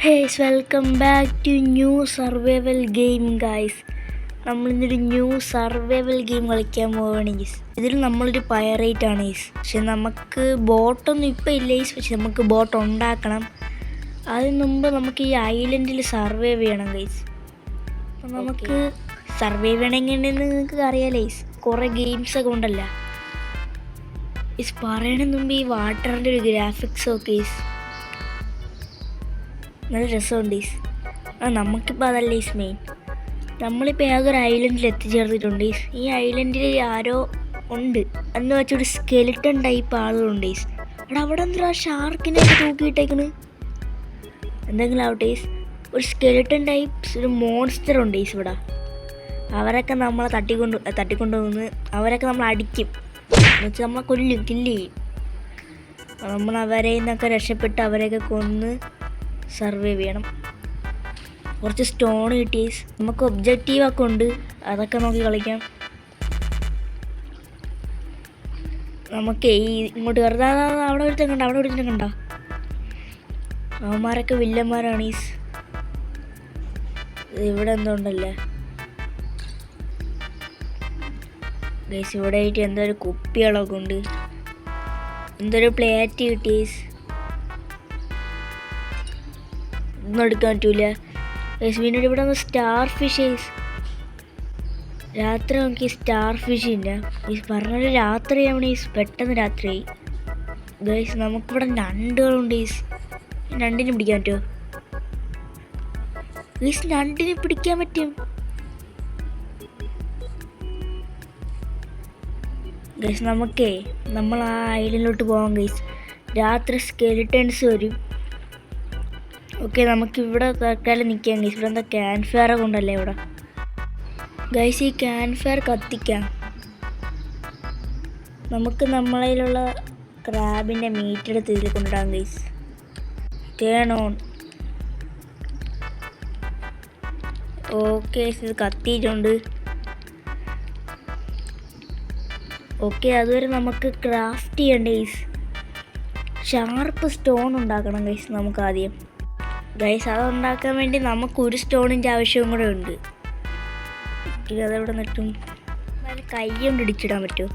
ഹേയ്സ് welcome back to new survival game guys. നമ്മളിന്നൊരു new survival game കളിക്കാൻ പോവുകയാണ് ഗീസ്. ഇതിൽ നമ്മളൊരു പൈറേറ്റ് ആണ് ഗീസ്. പക്ഷെ നമുക്ക് ബോട്ടൊന്നും ഇപ്പം ഇല്ല ഗീസ്. പക്ഷെ നമുക്ക് ബോട്ട് ഉണ്ടാക്കണം. അതിന് മുമ്പ് നമുക്ക് ഈ ഐലൻഡിൽ സർവൈവ് ചെയ്യണം ഗൈസ്. അപ്പം നമുക്ക് സർവൈവ് ചെയ്യണമെങ്കിൽ നിങ്ങൾക്ക് അറിയാലോ ഗൈസ്, കുറേ ഗെയിംസൊക്കെ ഉണ്ടല്ലോ ഗീസ്. പറയണ മുമ്പ് ഈ വാട്ടറിൻ്റെ ഒരു ഗ്രാഫിക്സ് ഒക്കെ ഗീസ് നല്ല രസമുണ്ട് ഈസ്. നമുക്കിപ്പോൾ അതല്ല ഈസ് മെയിൻ. നമ്മളിപ്പോൾ ഏതൊരു ഐലൻഡിൽ എത്തിച്ചേർന്നിട്ടുണ്ട് ഈസ്. ഈ ഐലൻഡിൽ ആരോ ഉണ്ട് എന്ന് വെച്ചൊരു സ്കെലിട്ടൺ ടൈപ്പ് ആളുകളുണ്ട് ഈസ്. അവിടെ എന്തൊരു ഷാർക്കിനെ തൂക്കിയിട്ടേക്കണ്. എന്തെങ്കിലും ആവട്ടെ ഈസ്, ഒരു സ്കെലിട്ടൺ ടൈപ്സ് ഒരു മോൺസ്റ്റർ ഉണ്ട് ഈസ് ഇവിടെ. അവരൊക്കെ നമ്മളെ തട്ടിക്കൊണ്ടുവന്ന് അവരൊക്കെ നമ്മൾ അടിക്കും എന്ന് വെച്ചാൽ നമ്മളെ കില്ല് ചെയ്യും. നമ്മൾ അവരെ നിന്നൊക്കെ രക്ഷപ്പെട്ട് അവരെയൊക്കെ കൊന്ന് സർവൈവ് ചെയ്യണം. കുറച്ച് സ്റ്റോൺ കിട്ടി. നമുക്ക് ഒബ്ജക്റ്റീവൊക്കെ ഉണ്ട്, അതൊക്കെ നോക്കി കളിക്കാം. നമുക്ക് ഈ ഇങ്ങോട്ട് വെറുതെ അവിടെ ഒരുത്തം കണ്ട അവന്മാരൊക്കെ വില്ലന്മാരാണ് ഈസ്. ഇവിടെ എന്തുണ്ടല്ലേ ഗൈസ്, ഇവിടെ ആയിട്ട് എന്തോ ഒരു കുപ്പികളൊക്കെ ഉണ്ട്. എന്തൊരു പ്ലേറ്റ് കിട്ടീസ്, ഒന്നും എടുക്കാൻ പറ്റൂല ഗൈസ്. പിന്നീട് ഇവിടെ ഒന്ന് സ്റ്റാർ ഫിഷ് ഗൈസ്. രാത്രി നോക്കി സ്റ്റാർ ഫിഷ് ഇല്ല ഗൈസ്. പറഞ്ഞൊരു രാത്രിയാവണ ഗൈസ്, പെട്ടെന്ന് രാത്രിയായി ഗൈസ്. നമുക്കിവിടെ ഞണ്ടുകളുണ്ട് ഗൈസ്. ഞണ്ടിനെ പിടിക്കാൻ പറ്റുമോ ഗൈസ്? ഞണ്ടിനെ പിടിക്കാൻ പറ്റും ഗൈസ്. നമ്മൾ ആ ഐലൻഡിലോട്ട് പോകാം ഗൈസ്. രാത്രി സ്കെലിട്ടൺസ് വരും. ഓക്കെ, നമുക്കിവിടെ തൽക്കാലം നിൽക്കാം ഗൈസ്. ഇവിടെ എന്താ ക്യാമ്പ് ഫയർ ഒക്കെ ഉണ്ടല്ലേ ഇവിടെ ഗൈസ്. ഈ ക്യാമ്പ് ഫയർ കത്തിക്കാം. നമുക്ക് നമ്മളതിലുള്ള ക്രാബിൻ്റെ മീറ്റ് എടുത്ത് ഇതിൽ കൊണ്ടിടാം ഗൈസ്. Turn on. ഓക്കെ, ഇത് കത്തിയിട്ടുണ്ട്. ഓക്കെ, അതുവരെ നമുക്ക് ക്രാഫ്റ്റ് ചെയ്യണ്ട ഗൈസ്. ഷാർപ്പ് സ്റ്റോൺ ഉണ്ടാക്കണം ഗൈസ് നമുക്ക് ആദ്യം ഗൈസ്. അതുണ്ടാക്കാൻ വേണ്ടി നമുക്കൊരു സ്റ്റോണിൻ്റെ ആവശ്യവും കൂടെ ഉണ്ട്. അതെവിടെ നിട്ടും കൈ കൊണ്ട് ഇടിച്ചിടാൻ പറ്റുമോ?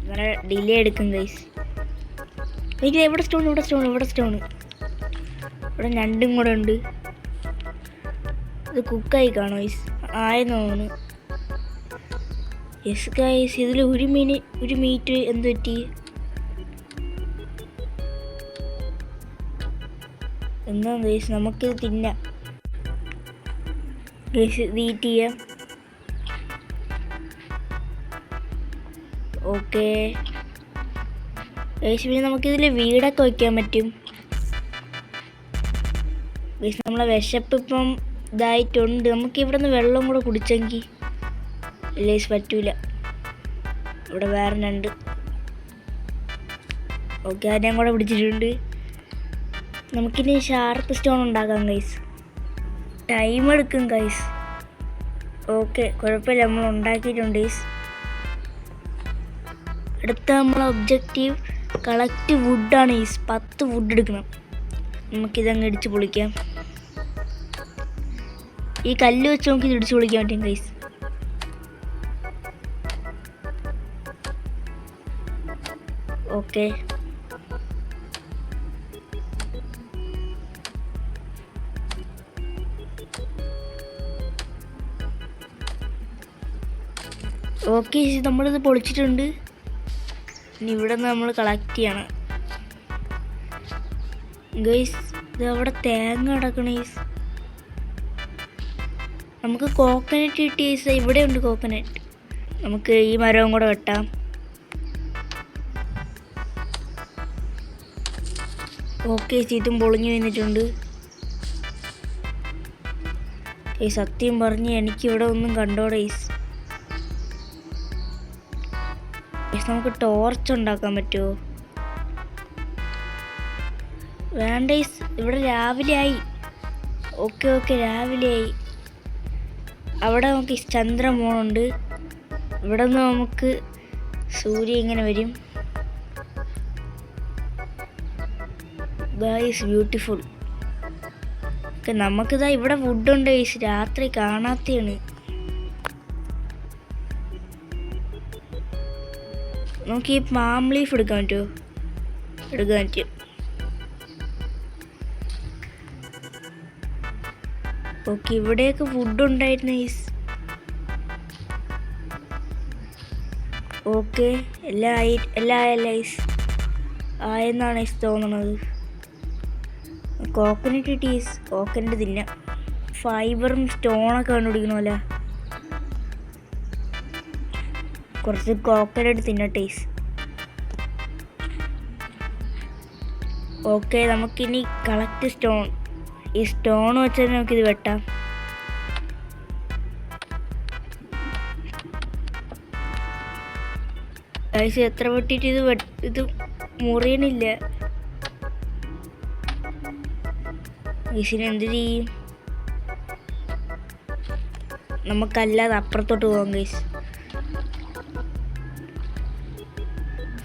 അങ്ങനെ ഡിലേ എടുക്കും ഗൈസ്. ഇവിടെ സ്റ്റോണ് ഇവിടെ ഞണ്ടും കൂടെ ഉണ്ട്. ഇത് കുക്കായി കാണോ ഗൈസ്? ആയെന്ന് തോന്നുന്നു. യെസ് ഗൈസ്, ഇതിൽ ഒരു മീറ്റ് എന്ത് പറ്റി എന്നാ ഗൈസ്? നമുക്കിത് തിന്നാം ഗൈസ്. ഇത് ഈറ്റ് ചെയ്യാം. ഓക്കെ ഗൈസ്, പിന്നെ നമുക്കിതിൽ വീടൊക്കെ വയ്ക്കാൻ പറ്റും ഗൈസ്. നമ്മളെ വിശപ്പ് ഇപ്പം ഇതായിട്ടുണ്ട്. നമുക്കിവിടെ നിന്ന് വെള്ളം കൂടെ കുടിച്ചെങ്കിൽ ഗൈസ് പറ്റൂല. ഇവിടെ വേറെ ഞണ്ട്. ഓക്കെ, അതിനെയും കൂടെ പിടിച്ചിട്ടുണ്ട്. നമുക്കിനി ഷാർപ്പ് സ്റ്റോൺ ഉണ്ടാക്കാം ഗൈസ്. ടൈം എടുക്കും ഗൈസ്. ഓക്കെ, കുഴപ്പമില്ല, നമ്മൾ ഉണ്ടാക്കിയിട്ടുണ്ട് ഗൈസ്. അടുത്ത നമ്മളെ ഒബ്ജക്റ്റീവ് കളക്ട് വുഡാണ് ഗൈസ്. 10 വുഡ് എടുക്കണം. നമുക്കിതങ്ങ് ഇടിച്ച് പൊളിക്കാം. ഈ കല്ല് വെച്ച് നമുക്കിത് ഇടിച്ച് പൊളിക്കാൻ പറ്റും ഗൈസ്. ഓക്കെ, ഓക്കെ, നമ്മളിത് പൊളിച്ചിട്ടുണ്ട്. ഇനി ഇവിടെ നിന്ന് നമ്മൾ കളക്ട് ചെയ്യണം ഗൈസ്. ഇത് അവിടെ തേങ്ങ കിടക്കണ ഗൈസ്. നമുക്ക് കോക്കനട്ട് കിട്ടി ഗൈസ്. ഇവിടെ ഉണ്ട് കോക്കനട്ട്. നമുക്ക് ഈ മരവും കൂടെ വെട്ടാം. ഓക്കെ, ഇതും പൊളിഞ്ഞു വന്നിട്ടുണ്ട്. സത്യം പറഞ്ഞ് എനിക്കിവിടെ ഒന്നും കണ്ടോടെ ഗൈസ്. നമുക്ക് ടോർച്ച് ഉണ്ടാക്കാൻ പറ്റുമോ? വേണ്ട ഗൈസ്, ഇവിടെ രാവിലെ ആയി. ഓക്കെ, രാവിലെ ആയി. അവിടെ നമുക്ക് ചന്ദ്രമോണുണ്ട്. ഇവിടെ നിന്ന് നമുക്ക് സൂര്യൻ ഇങ്ങനെ വരും. Guys beautiful. നമുക്കിതാ ഇവിടെ ഫുഡുണ്ട് ഗൈസ്, രാത്രി കാണാത്തയാണ്. നമുക്ക് ഈ പാം ലീഫ് എടുക്കാൻ പറ്റുമോ? എടുക്കാൻ പറ്റും. ഓക്കെ, ഇവിടെയൊക്കെ ഫുഡ് ഉണ്ടായിരുന്നു ഗൈസ്. ഓക്കെ, എല്ലാം ആയല്ല ഗൈസ്, ആയെന്നാണ് ഗൈസ് തോന്നണത്. കോക്കനട്ട് ടീസ്, കോക്കനട്ട് തിന്നാം. ഫൈബറും സ്റ്റോണൊക്കെ കണ്ടുപിടിക്കണമല്ലോ. കുറച്ച് കോക്കനട്ട് തിന്നട്ടെ ഗൈസ്. ഓക്കെ, നമുക്കിനി കളക്ട് സ്റ്റോൺ. ഈ സ്റ്റോൺ വെച്ചാൽ നമുക്കിത് വെട്ടാം. ഗൈസ് എത്ര വെട്ടിയിട്ട് ഇത് മുറിയണില്ല. ഗൈസിന് എന്ത് ചെയ്യും? നമുക്കല്ലാതെ അപ്പുറത്തോട്ട് പോകാം ഗൈസ്.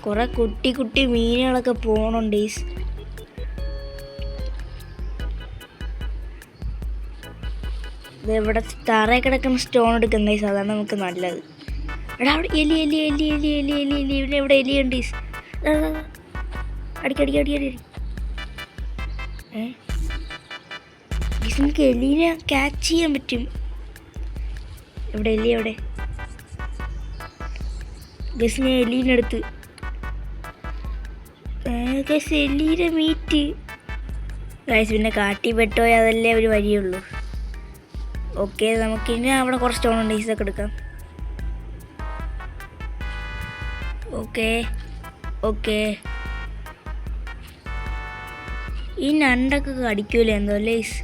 കുറെ കുട്ടി കുട്ടി മീനുകളൊക്കെ പോകണുണ്ട് ഗൈസ്. ഇവിടെ തറയിൽ കിടക്കുന്ന സ്റ്റോൺ എടുക്കാം ഗൈസ്, അതാണ് നമുക്ക് നല്ലത്. എടാ അവിടെ എലി എലി എലി എലി എലി എലി എലി ഇവിടെ എവിടെ എലിയുണ്ട് ഗൈസ്. അടിക്കടി അടി അടി. ഗൈസ് നമുക്ക് എലീനെ ക്യാച്ച് ചെയ്യാൻ പറ്റും. എവിടെ എലി എവിടെ? ഗൈസ് ഞാൻ എലീനെടുത്ത്. ഗൈസ് എലീയുടെ മീറ്റ്. ഗൈസ് പിന്നെ കാട്ടി പെട്ടോയി, അതല്ലേ ഒരു വഴിയുള്ളൂ. ഓക്കെ, നമുക്കിനി അവിടെ കുറച്ച് സ്റ്റോണുണ്ട് ഗൈസ്, ഒക്കെ എടുക്കാം. ഓക്കെ ഓക്കെ, ഈ നണ്ടൊക്കെ കടിക്കൂലേ എന്തോ ഗൈസ്.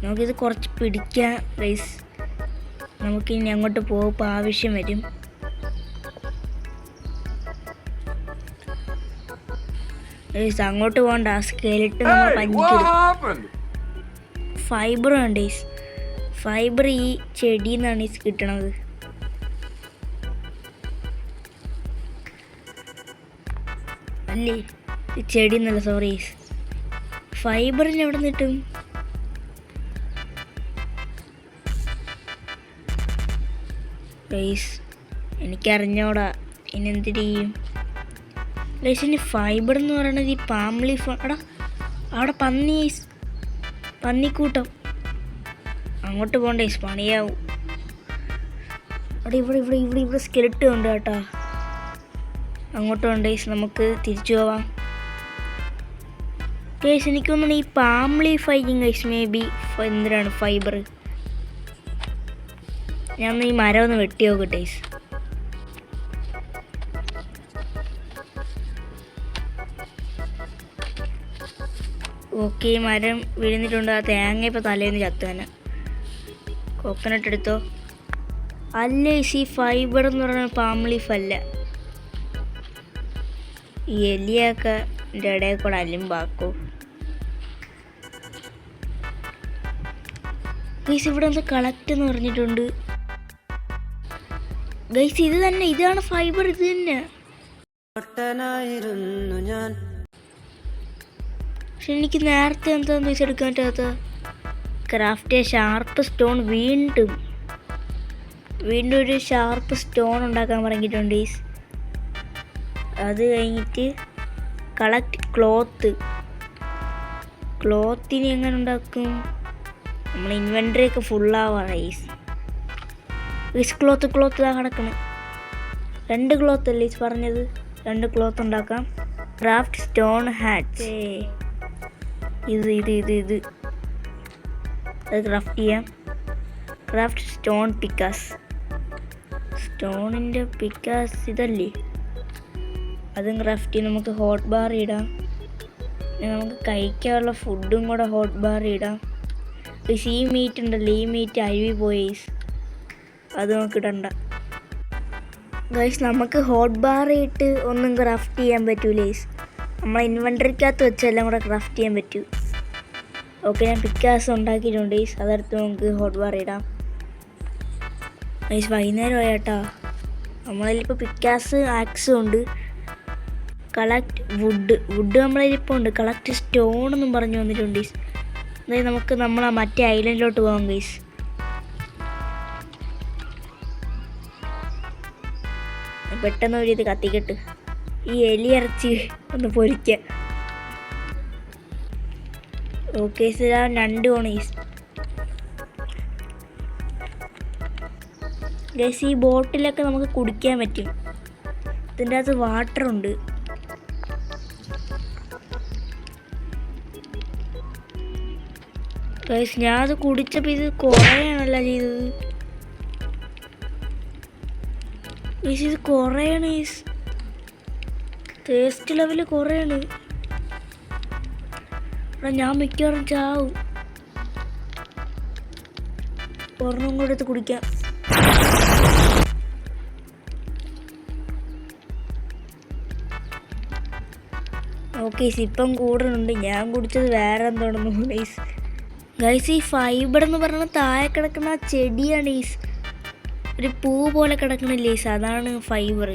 നമുക്കിത് കുറച്ച് പിടിക്കാം ഗൈസ്. നമുക്കിനി അങ്ങോട്ട് പോകുമ്പോൾ ആവശ്യം വരും. ഗൈസ് അങ്ങോട്ട് പോകണ്ട, സ്കെലിട്ട് നമ്മൾ പഞ്ഞിക്കും. ഫൈബർ ഉണ്ട് ഗൈസ്. ഫൈബർ ഈ ചെടിയിൽ നിന്നാണ് ഈ കിട്ടണത്. അല്ലേ, ഈ ചെടി എന്നല്ല, സോറി. ഫൈബറിന് എവിടെ നിന്ന് കിട്ടും? ഗൈസ് എനിക്കറിഞ്ഞോടാ, ഇനി എന്ത് ചെയ്യും ഗൈസ്? ഇനി ഫൈബർ എന്ന് പറയണത് ഈ പാം ലീഫ്. എടാ അവിടെ പന്നിക്കൂട്ടം. അങ്ങോട്ട് പോകണ്ടേ, പണിയാവും. അവിടെ ഇവിടെ ഇവിടെ ഇവിടെ ഇവിടെ സ്കെലിട്ട് ഉണ്ട് കേട്ടോ. അങ്ങോട്ട് പോകണ്ടേ, നമുക്ക് തിരിച്ചു പോവാം ഗൈസ്. എനിക്ക് തോന്നുന്നു ഈ പാം ലീഫ് ആയിരിക്കും ഗൈസ്, മേ ബി. എന്തിനാണ് ഫൈബർ? ഞാൻ ഈ മരം ഒന്ന് വെട്ടി നോക്കട്ടെ ഗൈസ്. ഓക്കെ, മരം വീഴുന്നിട്ടുണ്ട്. ആ തേങ്ങ ഇപ്പോൾ തലേന്ന് ചത്തുതന്നെ. കോക്കനട്ട് എടുത്തോ. അല്ല ഗൈസ്, ഈ ഫൈബർ എന്ന് പറയുന്നത് പാം ലീഫ് അല്ല. ഈ എലിയൊക്കെ എൻ്റെ ഇടയിൽ കൂടെ അലിമ്പാക്കും ഗൈസ്. ഇവിടെ എന്താ കളക്ട് എന്ന് പറഞ്ഞിട്ടുണ്ട് ഗൈസ്. ഇത് തന്നെ, ഇതാണ് ഫൈബർ, ഇത് തന്നെ. പക്ഷെ എനിക്ക് നേരത്തെ എന്താന്ന് പൈസ എടുക്കാൻ പറ്റാത്ത? Craft sharp stone. വീണ്ടും ഒരു ഷാർപ്പ് സ്റ്റോൺ ഉണ്ടാക്കാൻ പറഞ്ഞിട്ടുണ്ട് ഗൈസ്. അത് കഴിഞ്ഞിട്ട് കളക്ട് ക്ലോത്തിന് എങ്ങനെ ഉണ്ടാക്കും? നമ്മൾ ഇൻവെൻ്ററി ഒക്കെ ഫുള്ളാവാ ഗൈസ്. ക്ലോത്ത് ഇതാ കിടക്കണം. 2 ക്ലോത്ത് അല്ലേ പറഞ്ഞത്? 2 ക്ലോത്ത് ഉണ്ടാക്കാം. Craft stone hat. ഇത് അത് ക്രാഫ്റ്റ് ചെയ്യാം. ക്രാഫ്റ്റ് സ്റ്റോൺ പിക്കാസ്. സ്റ്റോണിൻ്റെ പിക്കാസ് ഇതല്ലേ? അതും ക്രാഫ്റ്റ് ചെയ്ത് നമുക്ക് ഹോട്ട് ബാർ ഇടാം. നമുക്ക് കഴിക്കാനുള്ള ഫുഡും കൂടെ ഹോട്ട് ബാർ ഇടാം. ഈ മീറ്റ് ഉണ്ടല്ലോ, ഈ മീറ്റ് അഴുവി പോയി, അത് നമുക്ക് ഇടണ്ട ഗൈസ്. നമുക്ക് ഹോട്ട് ബാർ ഇട്ട് ഒന്നും ക്രാഫ്റ്റ് ചെയ്യാൻ പറ്റൂല ഗൈസ്. നമ്മളെ ഇൻവെൻ്ററിക്കകത്ത് വെച്ച് എല്ലാം കൂടെ ക്രാഫ്റ്റ് ചെയ്യാൻ പറ്റൂ. ഓക്കെ, ഞാൻ പിക്കാസ് ഉണ്ടാക്കിയിട്ടുണ്ട് ഗൈസ്. അതെടുത്ത് നമുക്ക് ഹോട്ട് ബാർ ഇടാം ഗൈസ്. വൈകുന്നേരം ആയിട്ടാ. നമ്മളിപ്പോൾ പിക്കാസ് ആക്സും ഉണ്ട്. കളക്ട് വുഡ് നമ്മളതിലിപ്പോൾ ഉണ്ട്. കളക്ട് സ്റ്റോൺ എന്നും പറഞ്ഞു വന്നിട്ടുണ്ട് ഗൈസ്. അതായത് നമുക്ക് നമ്മൾ ആ മറ്റേ ഐലൻഡിലോട്ട് പോകാം ഗൈസ്. പെട്ടെന്ന് ഒരു ഇത് കത്തിക്കെട്ട്, ഈ എലി ഇറച്ചി ഒന്ന് പൊരിക്കാം. ഓക്കെ രണ്ട് പോണ് ഗൈസ്. ഈ ബോട്ടിലൊക്കെ നമുക്ക് കുടിക്കാൻ പറ്റും. ഇതിൻ്റെ അകത്ത് വാട്ടർ ഉണ്ട്. ഗൈസ് ഞാൻ അത് കുടിച്ചപ്പോൾ ഇത് കുറേയാണല്ലോ ചെയ്തത് ഗൈസ്. ഇത് കുറേയാണ് ഗൈസ്, ടേസ്റ്റ് ലെവല് കുറേയാണ്. ഞാൻ മിക്കവാറും ചാവും. ഒരെണ്ണം കൂടെ എടുത്ത് കുടിക്കാം. ഓക്കെ ഇപ്പം കൂടുന്നുണ്ട്. ഞാൻ കുടിച്ചത് വേറെ എന്തോണെന്ന് ഗൈസ്. ഗൈസ് ഈ ഫൈബർ എന്ന് പറഞ്ഞാൽ താഴെ കിടക്കുന്ന ആ ചെടിയാണ് ഗൈസ്, ഒരു പൂ പോലെ കിടക്കണില്ലേ ഗൈസ്, അതാണ് ഫൈബർ.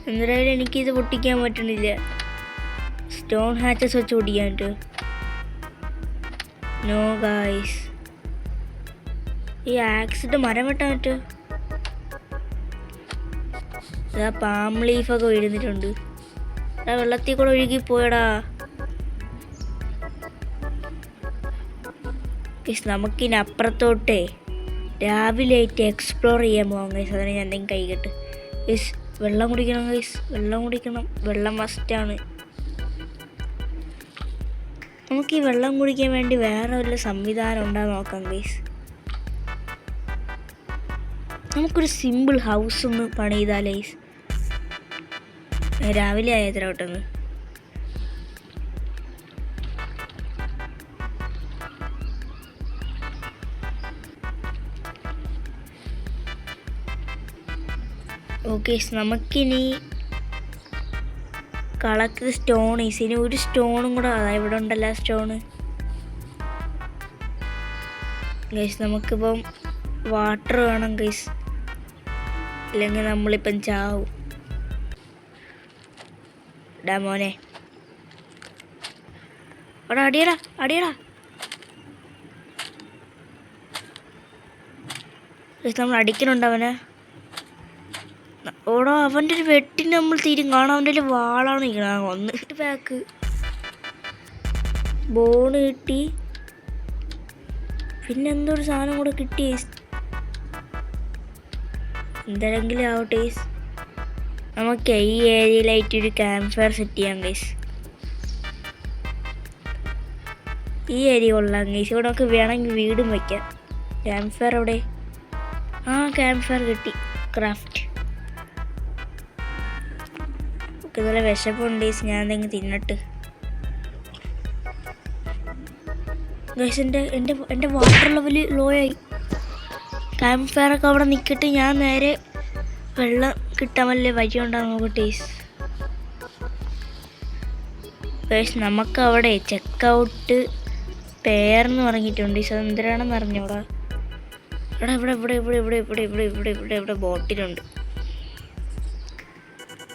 എന്തായാലും എനിക്കിത് പൊട്ടിക്കാൻ പറ്റണില്ല. സ്റ്റോൺ ഹാച്ചസ് വെച്ച് പൊട്ടിക്കാൻ പറ്റുമോ? No guys. ഈ ആക്സിഡ് മരം വെട്ടാൻ പറ്റുമോ? ഇതാ പാം ലീഫൊക്കെ വീഴുന്നിട്ടുണ്ട്. വെള്ളത്തിൽ കൂടെ ഒഴുകി പോയടാ. നമുക്കിനി അപ്പുറത്തോട്ടേ രാവിലെ ആയിട്ട് എക്സ്പ്ലോർ ചെയ്യാൻ പോകാം ഗൈസ്. അതിന് ഞാൻ എന്തെങ്കിലും കൈകെട്ട് ഗൈസ്. വെള്ളം കുടിക്കണം ഗൈസ്, വെള്ളം കുടിക്കണം. വെള്ളം മസ്റ്റാണ്. നമുക്ക് ഈ വെള്ളം കുടിക്കാൻ വേണ്ടി വേറെ വല്ല സംവിധാനം ഉണ്ടാകാൻ നോക്കാം ഗൈസ്. നമുക്കൊരു സിമ്പിൾ ഹൗസ് ഒന്ന് പണിതാൽ ഗൈസ്. രാവിലെ ആയതിലോട്ടൊന്ന് ഓക്കെ. നമുക്കിനി കളക്ട് സ്റ്റോൺ ഈസ്. ഇനി ഒരു സ്റ്റോണും കൂടെ ഇവിടെ ഉണ്ടല്ലോ സ്റ്റോണ് ഗൈസ്. നമുക്കിപ്പം വാട്ടർ വേണം ഗൈസ്, ഇല്ലെങ്കിൽ നമ്മളിപ്പം ചാവും. ഡാ മോനെ, അവിടെ അടിയടാ അടിയടാ. നമ്മൾ അടിക്കണുണ്ട് അവനെ. ഓടോ അവൻ്റെ ഒരു വെട്ടിന് നമ്മൾ തീരും കാണാം. അവൻ്റെ ഒരു വാളാണ് നിൽക്കണം. ഒന്ന് ബാക്ക് ബോണ് കിട്ടി. പിന്നെ എന്തോ ഒരു സാധനം കൂടെ കിട്ടി. എന്തെങ്കിലും ആവട്ടെ. നമുക്ക് ഈ ഏരിയയിലായിട്ട് ഒരു ക്യാമ്പ് ഫയർ സെറ്റ് ചെയ്യാം ഗൈസ്. ഈ ഏരിയ കൊള്ളാം ഗൈസ്. ഇവിടെ നമുക്ക് വേണമെങ്കിൽ വീടും വയ്ക്കാം. ക്യാമ്പ് ഫയർ അവിടെ. ആ ക്യാമ്പ് ഫയർ കിട്ടി. ക്രാഫ്റ്റ്. ഇതുപോലെ വിശപ്പുണ്ട് ഗൈസ്. ഞാൻ എന്തെങ്കിലും തിന്നട്ട് ഗൈസ്. എൻ്റെ വാട്ടർ ലെവൽ ലോ ആയി. ക്യാമ്പ് ഫയറൊക്കെ അവിടെ നിൽക്കട്ടെ. ഞാൻ നേരെ വെള്ളം കിട്ടാൻ വല്ല വഴി ഉണ്ടാകും നോക്കട്ടെ ഗൈസ്. നമുക്ക് അവിടെ ചെക്കൗട്ട് പേർന്ന് പറഞ്ഞിട്ടുണ്ട്. എന്തിനാണെന്ന് അറിഞ്ഞൂടാ. എടാ ഇവിടെ ഇവിടെ ഇവിടെ ഇവിടെ ഇവിടെ ഇവിടെ ഇവിടെ ഇവിടെ ഇവിടെ ബോട്ടിലുണ്ട്.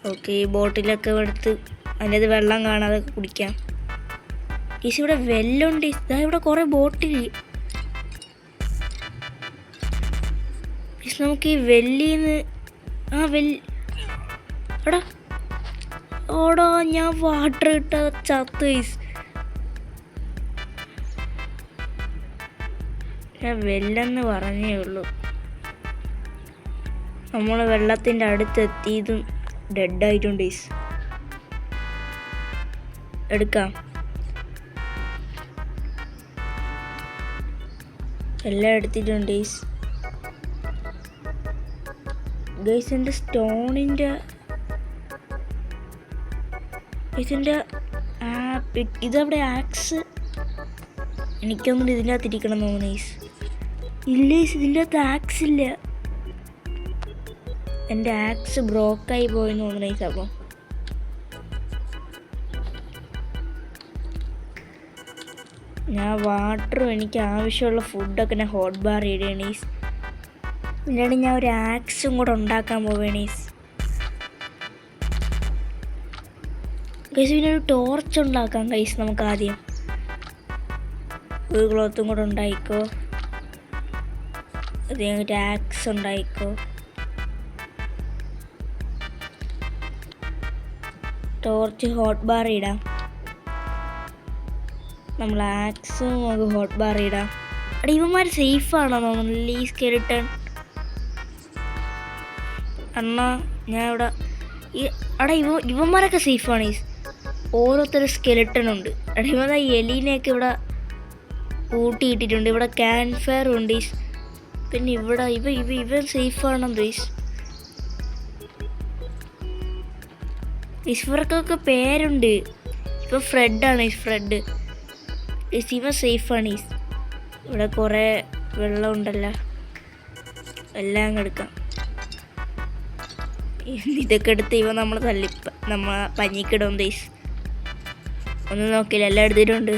ഓക്കെ ഈ ബോട്ടിലൊക്കെ എടുത്ത് അതിൻ്റെ വെള്ളം കാണാതെ കുടിക്കാം. ഈസ് ഇവിടെ വെല്ലുണ്ട്. ഇതാ ഇവിടെ കുറേ ബോട്ടിൽ. നമുക്ക് ഈ വെല്ലിന്ന് എടാ ഓടോ ഞാൻ വാട്ടർ ഇട്ട ചത്ത് ഗൈസ്. ഞാൻ വെല്ലെന്ന് പറഞ്ഞേ ഉള്ളൂ. നമ്മൾ വെള്ളത്തിൻ്റെ അടുത്തെത്തിയതും ഡെഡായിട്ടുണ്ട് ഗൈസ്. എടുക്കാം. എല്ലാം എടുത്തിട്ടുണ്ട് ഗൈസ്. ഗൈസ് എൻ്റെ സ്റ്റോണിൻ്റെ ഇതിൻ്റെ ഇതവിടെ ആക്സ് എനിക്കൊന്നും ഇതിൻ്റെ അകത്ത് ഇരിക്കണം തോന്നുന്നു ഗൈസ്. ഇല്ല ഗൈസ് ഇതിൻ്റെ അകത്ത് ആക്സ് ഇല്ല. എൻ്റെ ആക്സ് ബ്രോക്കായി പോയെന്ന് തോന്നുന്നു ഗൈസ്. അപ്പോൾ ഞാൻ വാട്ടറും എനിക്ക് ആവശ്യമുള്ള ഫുഡൊക്കെ ഞാൻ ഹോട്ട് ബാർ ഇടുകയാണ് ഗൈസ്. പിന്നീട് ഞാൻ ഒരു ആക്സും കൂടെ ഉണ്ടാക്കാൻ പോവുകയാണ് ഗൈസ്. ഗൈസ് പിന്നെ ഒരു ടോർച്ച് ഉണ്ടാക്കാം ഗൈസ്. നമുക്ക് ആദ്യം ഒരു ക്ലോത്തും കൂടെ ഉണ്ടായിക്കോ. അത് കഴിഞ്ഞിട്ട് ആക്സ് ഉണ്ടായിക്കോ. ടോർച്ച് ഹോട്ട് ബാർ ഇടാം. നമ്മൾ ആക്സും നമുക്ക് ഹോട്ട് ബാർ ഇടാം. അവിടെ ഇവന്മാർ സേഫാണോ തോന്നുന്നില്ല ഈ സ്കെലിട്ടൺ. അണ്ണാ ഞാൻ ഇവിടെ അവിടെ ഇവന്മാരൊക്കെ സേഫാണ്. ഈ ഓരോരുത്തരും സ്കെലിട്ടൺ ഉണ്ട്. അവിടെ ഇവന്മാർ എലീനെയൊക്കെ ഇവിടെ കൂട്ടിയിട്ടിട്ടുണ്ട്. ഇവിടെ ക്യാമ്പ് ഫയർ ഉണ്ട്. പിന്നെ ഇവിടെ ഇവൻ സേഫാണെന്ന് ഇവർക്കൊക്കെ പേരുണ്ട്. ഇപ്പം ഫ്രെഡാണ് ഫ്രെഡ്. ഇവൻ സേഫാണ്. ഇവിടെ കുറേ വെള്ളം ഉണ്ടല്ലോ, എല്ലാം എടുക്കാം. ഇതൊക്കെ എടുത്ത് ഇവ നമ്മൾ പഞ്ഞിക്കിടും. ഒന്നും നോക്കില്ല, എല്ലാം എടുത്തിട്ടുണ്ട്.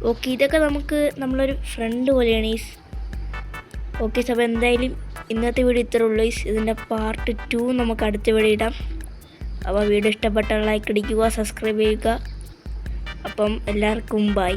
ഓക്കെ, ഇതൊക്കെ നമ്മളൊരു ഫ്രണ്ട് പോലെയാണ്. ഓക്കെ, അപ്പോൾ എന്തായാലും ഇന്നത്തെ വീഡിയോ ഇത്രേ ഉള്ളൂ. ഇതിൻ്റെ പാർട്ട് 2 നമുക്ക് അടുത്ത വീഡിയോ ഇടാം. അപ്പോൾ വീഡിയോ ഇഷ്ടപ്പെട്ടാൽ ലൈക്ക് അടിക്കുക, സബ്സ്ക്രൈബ് ചെയ്യുക. അപ്പം എല്ലാവർക്കും ബൈ.